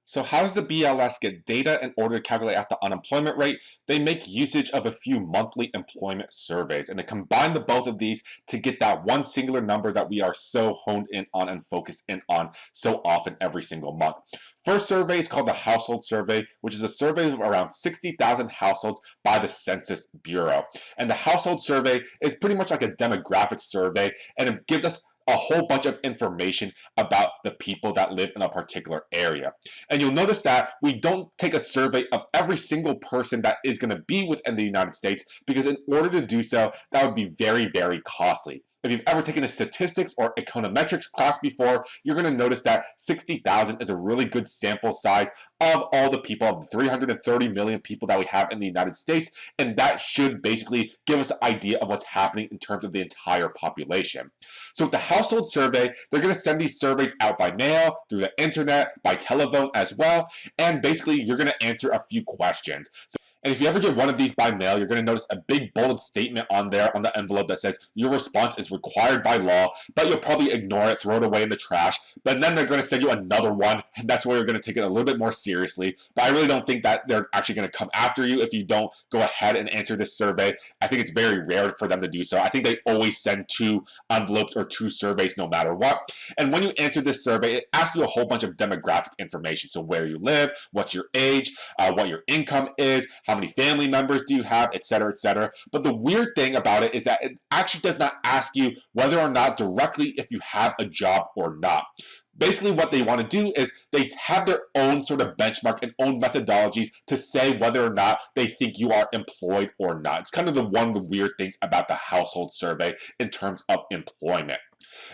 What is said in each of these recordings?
So how does the BLS get data in order to calculate out the unemployment rate? They make usage of a few monthly employment surveys, and they combine the both of these to get that one singular number that we are so honed in on and focused in on so often every single month. First survey is called the Household Survey, which is a survey of around 60,000 households by the Census Bureau. And the Household Survey is pretty much like a demographic survey, and it gives us a whole bunch of information about the people that live in a particular area. And you'll notice that we don't take a survey of every single person that is going to be within the United States, because in order to do so, that would be very, very costly. If you've ever taken a statistics or econometrics class before, you're going to notice that 60,000 is a really good sample size of all the people, of the 330 million people that we have in the United States, and that should basically give us an idea of what's happening in terms of the entire population. So with the household survey, they're going to send these surveys out by mail, through the internet, by telephone as well, and basically you're going to answer a few questions. And if you ever get one of these by mail, you're going to notice a big bolded statement on there on the envelope that says your response is required by law, but you'll probably ignore it, throw it away in the trash. But then they're going to send you another one, and that's where you're going to take it a little bit more seriously. But I really don't think that they're actually going to come after you if you don't go ahead and answer this survey. I think it's very rare for them to do so. I think they always send two envelopes or two surveys no matter what. And when you answer this survey, it asks you a whole bunch of demographic information. So where you live, what's your age, what your income is, how many family members do you have, etc., etc. But the weird thing about it is that it actually does not ask you whether or not directly if you have a job or not. Basically what they want to do is they have their own sort of benchmark and own methodologies to say whether or not they think you are employed or not. It's kind of one of the weird things about the household survey in terms of employment.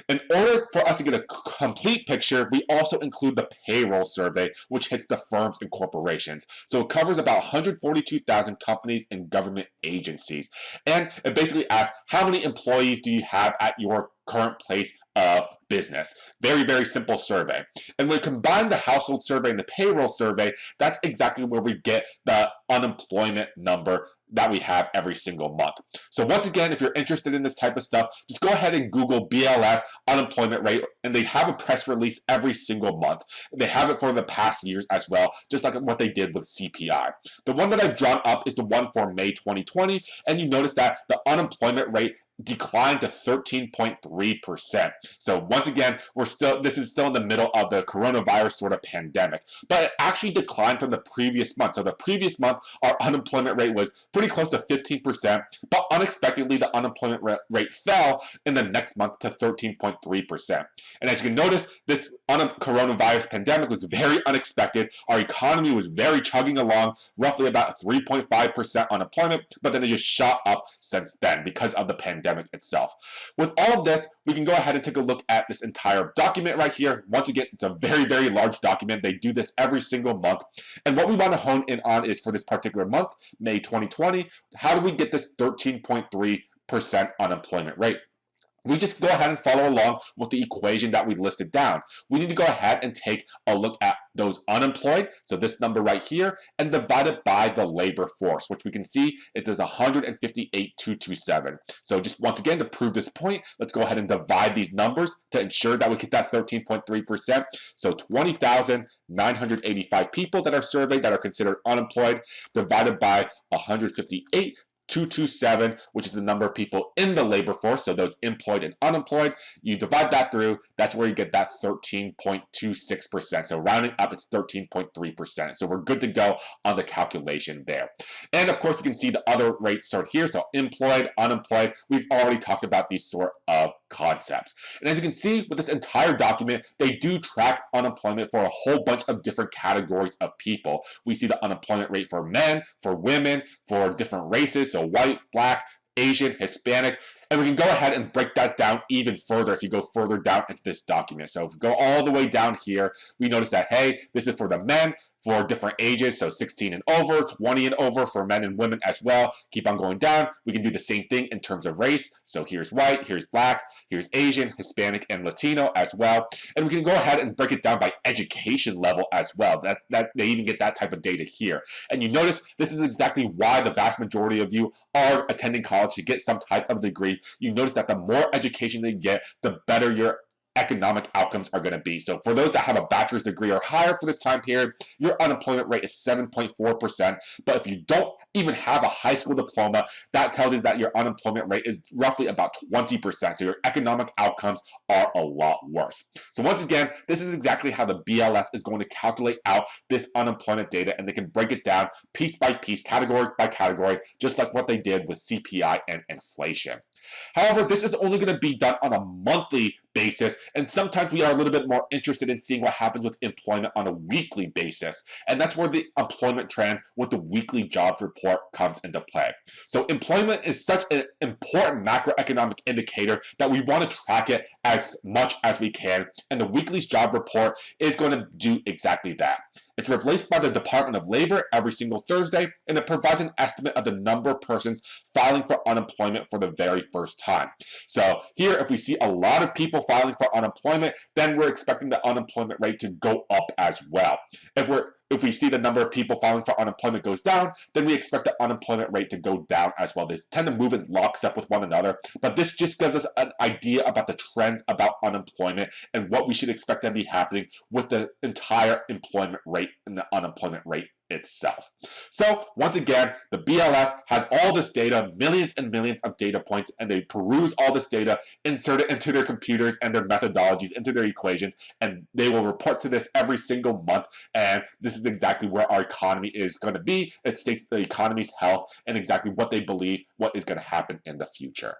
In order for us to get a complete picture, we also include the payroll survey, which hits the firms and corporations. So it covers about 142,000 companies and government agencies. And it basically asks, how many employees do you have at your current place of business? Very, very simple survey. And when we combine the household survey and the payroll survey, that's exactly where we get the unemployment number that we have every single month. So once again, if you're interested in this type of stuff, just go ahead and Google BLS unemployment rate, and they have a press release every single month. They have it for the past years as well, just like what they did with CPI. The one that I've drawn up is the one for May 2020, and you notice that the unemployment rate declined to 13.3%. So once again, this is still in the middle of the coronavirus sort of pandemic, but it actually declined from the previous month. So the previous month, our unemployment rate was pretty close to 15%, but unexpectedly, the unemployment rate fell in the next month to 13.3%. And as you can notice, this coronavirus pandemic was very unexpected. Our economy was very chugging along, roughly about 3.5% unemployment, but then it just shot up since then because of the pandemic itself. With all of this, we can go ahead and take a look at this entire document right here. Once again, it's a very, very large document. They do this every single month. And what we want to hone in on is for this particular month, May 2020, how do we get this 13.3% unemployment rate? We just go ahead and follow along with the equation that we listed down. We need to go ahead and take a look at those unemployed, so this number right here, and divide it by the labor force, which we can see it says 158,227. So just once again, to prove this point, let's go ahead and divide these numbers to ensure that we get that 13.3%. So 20,985 people that are surveyed that are considered unemployed, divided by 158,227, which is the number of people in the labor force, so those employed and unemployed. You divide that through, that's where you get that 13.26%. So rounding up, it's 13.3%. So we're good to go on the calculation there. And of course, we can see the other rates sort here. So employed, unemployed, we've already talked about these sort of concepts. And as you can see with this entire document, they do track unemployment for a whole bunch of different categories of people. We see the unemployment rate for men, for women, for different races, so white, black, Asian, Hispanic, and we can go ahead and break that down even further if you go further down into this document. So if we go all the way down here, we notice that, hey, this is for the men for different ages, so 16 and over, 20 and over for men and women as well. Keep on going down. We can do the same thing in terms of race. So here's white, here's black, here's Asian, Hispanic, and Latino as well. And we can go ahead and break it down by education level as well. That they even get that type of data here. And you notice this is exactly why the vast majority of you are attending college to get some type of degree. You notice that the more education they get, the better your economic outcomes are going to be. So for those that have a bachelor's degree or higher for this time period, your unemployment rate is 7.4%. But if you don't even have a high school diploma, that tells us that your unemployment rate is roughly about 20%. So your economic outcomes are a lot worse. So once again, this is exactly how the BLS is going to calculate out this unemployment data, and they can break it down piece by piece, category by category, just like what they did with CPI and inflation. However, this is only going to be done on a monthly basis, and sometimes we are a little bit more interested in seeing what happens with employment on a weekly basis, and that's where the employment trends with the weekly jobs report comes into play. So employment is such an important macroeconomic indicator that we want to track it as much as we can, and the weekly job report is going to do exactly that. It's released by the Department of Labor every single Thursday, and it provides an estimate of the number of persons filing for unemployment for the very first time. So here, if we see a lot of people filing for unemployment, then we're expecting the unemployment rate to go up as well. If we see the number of people filing for unemployment goes down, then we expect the unemployment rate to go down as well. They tend to move in lockstep with one another, but this just gives us an idea about the trends about unemployment and what we should expect to be happening with the entire employment rate and the unemployment rate itself. So once again, the BLS has all this data, millions and millions of data points, and they peruse all this data, insert it into their computers and their methodologies, into their equations, and they will report to this every single month. And this is exactly where our economy is going to be. It states the economy's health and exactly what they believe, what is going to happen in the future.